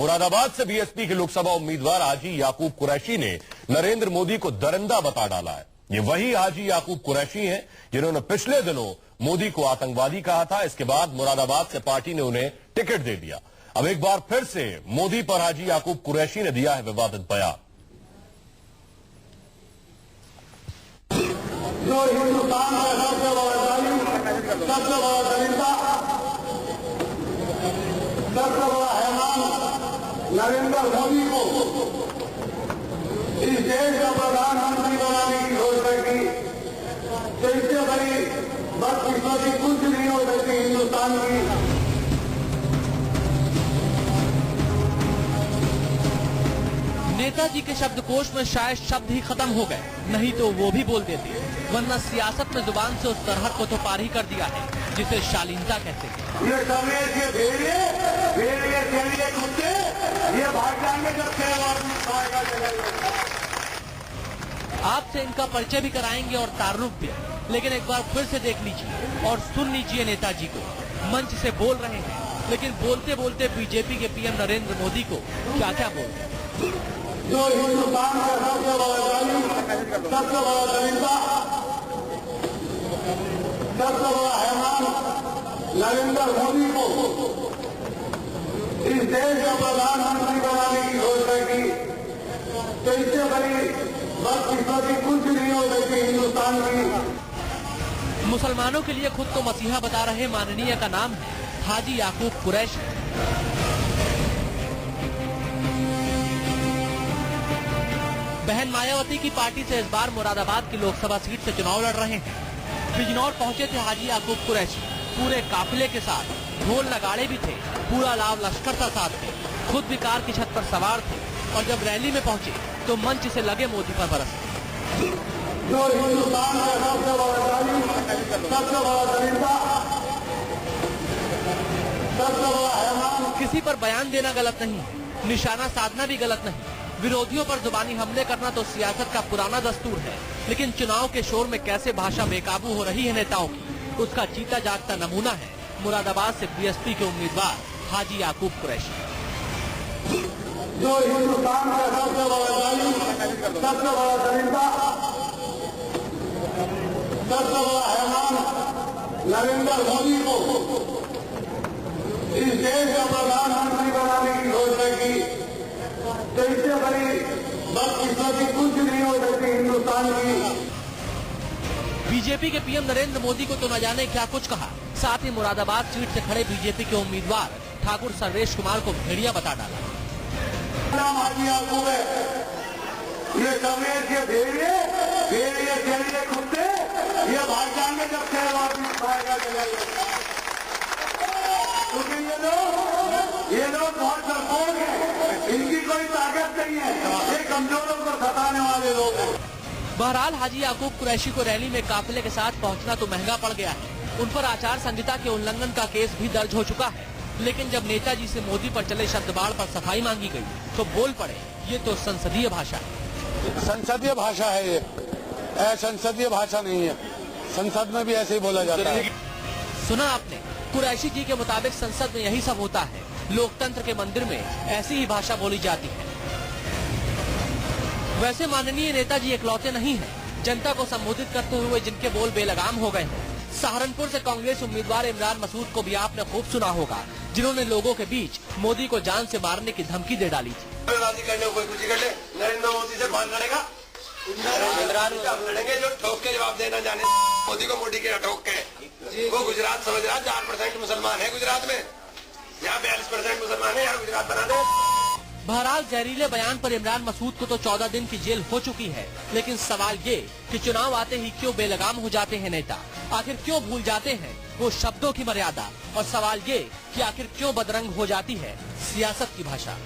मुरादाबाद से बीएसपी के लोकसभा उम्मीदवार हाजी याकूब कुरैशी ने नरेंद्र मोदी को दरिंदा बता डाला है। ये वही हाजी याकूब कुरैशी हैं जिन्होंने पिछले दिनों मोदी को आतंकवादी कहा था। इसके बाद मुरादाबाद से पार्टी ने उन्हें टिकट दे दिया। अब एक बार फिर से मोदी पर हाजी याकूब कुरैशी ने दिया है विवादित बयान। जो हिंदुस्तान का सबसे बड़ा दरिंदा, सबसे बड़ा हैवान नरेंद्र मोदी को इस देश का प्रधानमंत्री बनाने की घोषणा की, तो इससे बड़ी बदकिस्मती कुछ नहीं हो सकती हिंदुस्तान की। नेताजी के शब्दकोश में शायद शब्द ही खत्म हो गए, नहीं तो वो भी बोल देते, वरना सियासत में जुबान से उस तरह को तो पार ही कर दिया है जिसे शालीनता कहते हैं। ये समय के भेड़िए चलिए कुत्ते, ये भाग जाएंगे जब खाएगा चलेगा। आपसे इनका परिचय भी कराएंगे और तारुफ भी, लेकिन एक बार फिर से देख लीजिए और सुन लीजिए नेताजी को। मंच से बोल रहे हैं, लेकिन बोलते बोलते बीजेपी के पीएम नरेंद्र मोदी को क्या क्या बोल रहे हैं। जो हिंदुस्तान का सबसे बड़ा दरिंदा, सबसे बड़ा हैवान नरेंद्र मोदी को इस देश का प्रधानमंत्री बनाने की घोषणा की, तो इससे बड़ी बदकिस्मती कुछ नहीं हो सकती हिंदुस्तान की। मुसलमानों के लिए खुद को मसीहा बता रहे माननीय का नाम है हाजी याकूब कुरैशी। बहन मायावती की पार्टी से इस बार मुरादाबाद की लोकसभा सीट से चुनाव लड़ रहे हैं। बिजनौर पहुंचे थे हाजी याकूब कुरैशी पूरे काफिले के साथ, ढोल नगाड़े भी थे, पूरा लाव लश्कर था साथ में, खुद भी कार की छत पर सवार थे और जब रैली में पहुंचे तो मंच से लगे मोदी पर बरसे। जो हिंदुस्तान का सबसे बड़ा दरिंदा, सबसे बड़ा हैवान। किसी पर बयान देना गलत नहीं है, निशाना साधना भी गलत नहीं, विरोधियों पर जुबानी हमले करना तो सियासत का पुराना दस्तूर है, लेकिन चुनाव के शोर में कैसे भाषा बेकाबू हो रही है नेताओं की, उसका जीता जागता नमूना है मुरादाबाद से बीएसपी के उम्मीदवार हाजी याकूब कुरैशी। जो हिंदुस्तान का सबसे बड़ा दरिंदा, सबसे बड़ा हैवान नरेंद्र मोदी को इस देश का प्रधानमंत्री बनाने की घोषणा की, तो इससे बड़ी बदकिस्मती कुछ नहीं हो सकती हिंदुस्तान की। बीजेपी के पीएम नरेंद्र मोदी को तो न जाने क्या कुछ कहा, साथ ही मुरादाबाद सीट से खड़े बीजेपी के उम्मीदवार ठाकुर सर्वेश कुमार को भेड़िया बता डाला। हाजी याकूब है, ये समेत के भेड़िए चलिए कुत्ते, ये भाग जाएंगे जब खाएगा चलेगा। क्योंकि ये लोग बहुत डरपोक हैं, इनकी कोई ताकत नहीं है, ये कमजोरों को सताने वाले लोग हैं। बहरहाल हाजी याकूब कुरैशी को रैली में काफिले के साथ पहुंचना तो महंगा पड़ गया है। उन पर आचार संहिता के उल्लंघन का केस भी दर्ज हो चुका है, लेकिन जब नेताजी से मोदी पर चले शब्दबाढ़ पर सफाई मांगी गई तो बोल पड़े, ये तो संसदीय भाषा है। संसदीय भाषा है, ये संसदीय भाषा नहीं है, संसद में भी ऐसे ही बोला जाता है। सुना आपने, कुरैशी जी के मुताबिक संसद में यही सब होता है, लोकतंत्र के मंदिर में ऐसी ही भाषा बोली जाती है। वैसे माननीय नेताजी इकलौते नहीं हैं जनता को संबोधित करते हुए जिनके बोल बेलगाम हो गए हैं। सहारनपुर से कांग्रेस उम्मीदवार इमरान मसूद को भी आपने खूब सुना होगा, जिन्होंने लोगों के बीच मोदी को जान से मारने की धमकी दे डाली थी। राजी करने कोई कुछ कर ले, नरेंद्र मोदी से कौन लड़ेगा? इमरान लड़ेंगे जो ठोक के जवाब देना जाने, मोदी को मोदी के ठोक के। वो गुजरात समझ रहा 4% मुसलमान है गुजरात में, यहाँ 42% मुसलमान है, यहाँ गुजरात बना दे। बहरहाल जहरीले बयान पर इमरान मसूद को तो 14 दिन की जेल हो चुकी है, लेकिन सवाल ये कि चुनाव आते ही क्यों बेलगाम हो जाते हैं नेता, आखिर क्यों भूल जाते हैं वो शब्दों की मर्यादा, और सवाल ये कि आखिर क्यों बदरंग हो जाती है सियासत की भाषा।